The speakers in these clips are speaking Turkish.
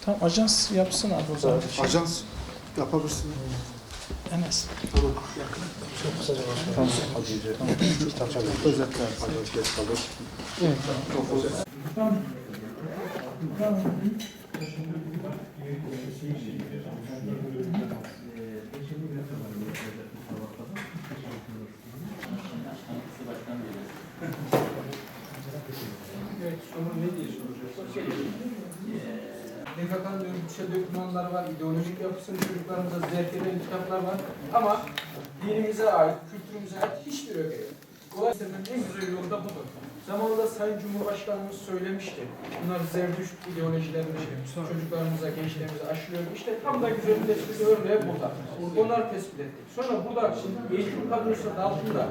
Tam ajans yapsın abi o zaman. Ajans yapabilirsin. Enes. Çok kısaca başlayalım. Tamam. Özetler. Ajans geç kalır. Evet. Evet, sonra ne diye soracağız? PKK'nın örgütsel dokümanları var, ideolojik yapısını çocuklarımıza zerk eden kitaplar var ama dinimize ait, kültürümüze ait hiçbir öge yok. Dolayısıyla en güzel yolu da budur. Zamanında Sayın Cumhurbaşkanımız söylemişti. Bunlar zerdüşt ideolojilerini çocuklarımıza, gençlerimize aşılıyor. İşte tam da güzel bir tespit örneği burada. Onları tespit ettik. Sonra burada şimdi eğitim kadrosu altında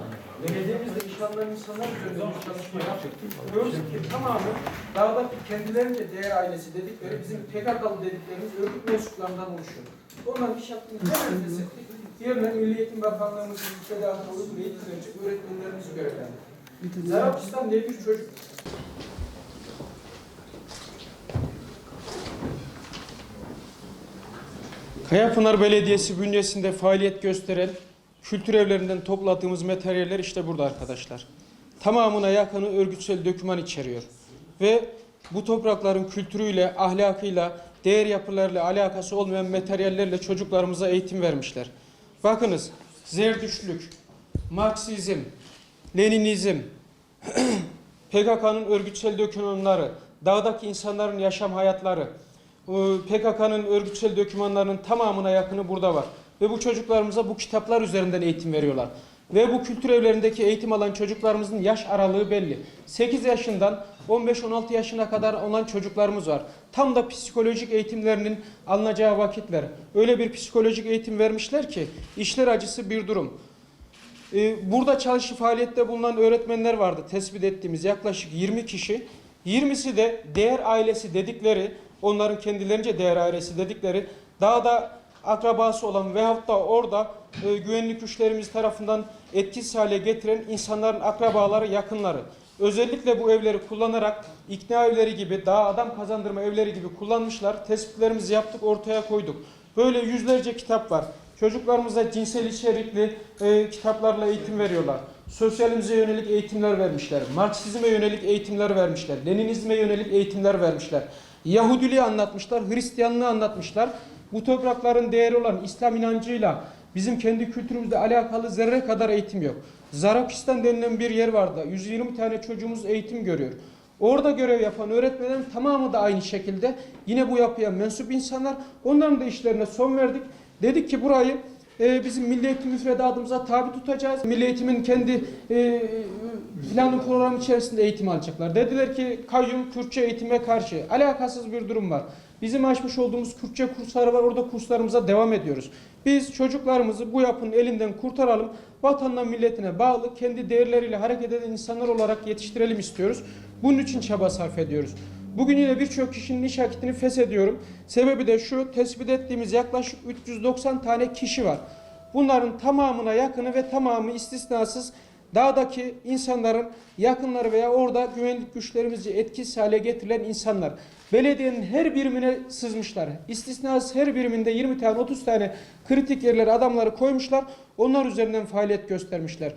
belediyemizde iş alan insanlar üzerinde bir çalışma yaptık. Gördük ki tamamı dağda kendilerince değer ailesi dedikleri bizim PKK'lı dediklerimiz örgüt mensuplarından oluşuyor. Onların iş yaptığını hemen feshettik. Diğerinden Milli Eğitim Bakanlığımızın müfredatına uygun eğitim verecek öğretmenlerimizi görevlendirdik. Zarafistan diye bir çocuk. Kayapınar Belediyesi bünyesinde faaliyet gösteren kültür evlerinden topladığımız materyaller işte burada arkadaşlar. Tamamına yakını örgütsel doküman içeriyor. Ve bu toprakların kültürüyle, ahlakıyla, değer yapılarıyla alakası olmayan materyallerle çocuklarımıza eğitim vermişler. Bakınız, Zerdüştlük, Marksizm, Leninizm, PKK'nın örgütsel dokümanları, dağdaki insanların yaşam hayatları, PKK'nın örgütsel dokümanlarının tamamına yakını burada var. Ve bu çocuklarımıza bu kitaplar üzerinden eğitim veriyorlar. Ve bu kültür evlerindeki eğitim alan çocuklarımızın yaş aralığı belli. 8 yaşından 15-16 yaşına kadar olan çocuklarımız var. Tam da psikolojik eğitimlerinin alınacağı vakitler. Öyle bir psikolojik eğitim vermişler ki işler acısı bir durum. Burada çalışı faaliyette bulunan öğretmenler vardı tespit ettiğimiz yaklaşık 20 kişi. 20'si de değer ailesi dedikleri, onların kendilerince değer ailesi dedikleri, dağda akrabası olan veyahut da orada güvenlik güçlerimiz tarafından etkisiz hale getiren insanların akrabaları, yakınları. Özellikle bu evleri kullanarak ikna evleri gibi, daha adam kazandırma evleri gibi kullanmışlar. Tespitlerimizi yaptık, ortaya koyduk. Böyle yüzlerce kitap var. Çocuklarımıza cinsel içerikli kitaplarla eğitim veriyorlar. Sosyalizme yönelik eğitimler vermişler. Marksizme yönelik eğitimler vermişler. Leninizme yönelik eğitimler vermişler. Yahudiliği anlatmışlar, Hristiyanlığı anlatmışlar. Bu toprakların değeri olan İslam inancıyla bizim kendi kültürümüzle alakalı zerre kadar eğitim yok. Zarokistan denilen bir yer vardı. 120 tane çocuğumuz eğitim görüyor. Orada görev yapan öğretmenlerin tamamı da aynı şekilde yine bu yapıya mensup insanlar. Onların da işlerine son verdik. Dedik ki burayı bizim Milli Eğitim müfredatımıza tabi tutacağız. Milli Eğitim'in kendi planı programı içerisinde eğitim alacaklar. Dediler ki kayyum Kürtçe eğitime karşı. Alakasız bir durum var. Bizim açmış olduğumuz Kürtçe kursları var. Orada kurslarımıza devam ediyoruz. Biz çocuklarımızı bu yapının elinden kurtaralım. Vatanına, milletine bağlı, kendi değerleriyle hareket eden insanlar olarak yetiştirelim istiyoruz. Bunun için çaba sarf ediyoruz. Bugün yine birçok kişinin iş akitini feshediyorum. Sebebi de şu, tespit ettiğimiz yaklaşık 390 tane kişi var. Bunların tamamına yakını ve tamamı istisnasız dağdaki insanların yakınları veya orada güvenlik güçlerimizce etkisiz hale getirilen insanlar. Belediyenin her birimine sızmışlar. İstisnasız her biriminde 20 tane 30 tane kritik yerlere adamları koymuşlar. Onlar üzerinden faaliyet göstermişler.